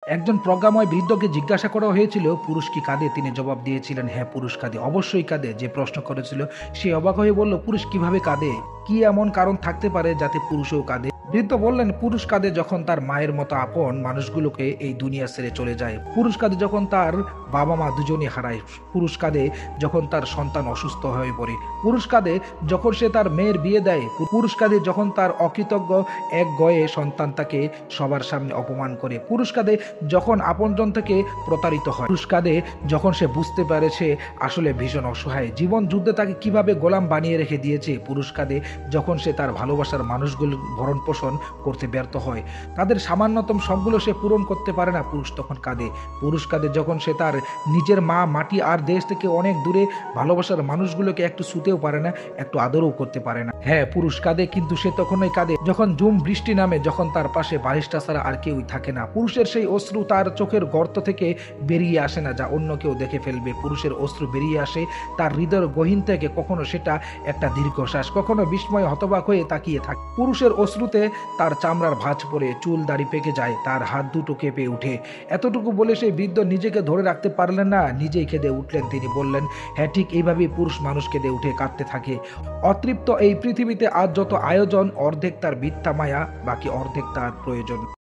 একজন প্রজ্ঞাময় বৃদ্ধকে জিজ্ঞাসা করা হয়েছিল, পুরুষ কি কাঁদে? তিনি জবাব দিয়েছিলেন, হ্যাঁ, পুরুষ কাঁদে, অবশ্যই কাঁদে। যে প্রশ্ন করেছিল সে অবাক হয়ে বলল, পুরুষ কিভাবে কাঁদে? কি এমন কারণ থাকতে পারে যাতে পুরুষও কাঁদে? বৃদ্ধ বললেন, পুরুষ কাঁদে যখন তার মায়ের মতো আপন মানুষগুলোকে এই দুনিয়া ছেড়ে চলে যায়। পুরুষ কাঁদে যখন তার বাবা মা দুজনই হারায়। পুরুষ কাঁদে যখন তার সন্তান অসুস্থ হয়ে পড়ে। পুরুষ কাঁদে যখন সে তার মেয়ের বিয়ে দেয়। পুরুষ কাঁদে যখন তার অকৃতজ্ঞ এক গয়ে সন্তান তাকে সবার সামনে অপমান করে। পুরুষ কাঁদে যখন আপনজন থেকে প্রতারিত হয়। পুরুষ কাঁদে যখন সে বুঝতে পারে সে আসলে ভীষণ অসহায়, জীবন যুদ্ধে তাকে কিভাবে গোলাম বানিয়ে রেখে দিয়েছে। পুরুষ কাঁদে যখন সে তার ভালোবাসার মানুষগুলো ভরণ পোষণ করতে ব্যর্থ হয়, তাদের সামান্যতম সবগুলো সে পূরণ করতে পারে না। পুরুষ তখন কাঁদে। পুরুষ কাঁদে যখন সে তার নিজের মা, মাটি আর দেশ থেকে অনেক দূরে ভালোবাসার মানুষগুলোকে একটু ছুতেও পারে না, একটু আদরও করতে পারে না। হ্যাঁ, পুরুষ কাঁদে, কিন্তু সে তখনই কাঁদে যখন ঝুম বৃষ্টি নামে, যখন তার পাশে বালিশটা ছাড়া আর কেউই থাকে না। পুরুষের সেই অশ্রু তার চোখের গর্ত থেকে বেরিয়ে আসে না যা অন্য কেউ দেখে ফেলবে। পুরুষের অশ্রু বেরিয়ে আসে তার হৃদয়ের গহীন থেকে, কখনো সেটা একটা দীর্ঘশ্বাস, কখনো বিস্ময় হতবাক হয়ে তাকিয়ে থাকে। পুরুষের অশ্রুতে তার চামড়ার ভাঁজ পড়ে, চুল দাড়ি পেকে যায়, তার হাত দুটো কেঁপে উঠে। এতটুকু বলে সেই বৃদ্ধ নিজেকে ধরে রাখতে পারলেন না, নিজেই কেঁদে উঠলেন। তিনি বললেন, হ্যাঁ, ঠিক এইভাবেই পুরুষ মানুষ কেঁদে উঠে, কাঁদতে থাকে। অতৃপ্ত এই পৃথিবীতে আজ যত আয়োজন, অর্ধেক তার মিথ্যা মায়া, বাকি অর্ধেক তার প্রয়োজন।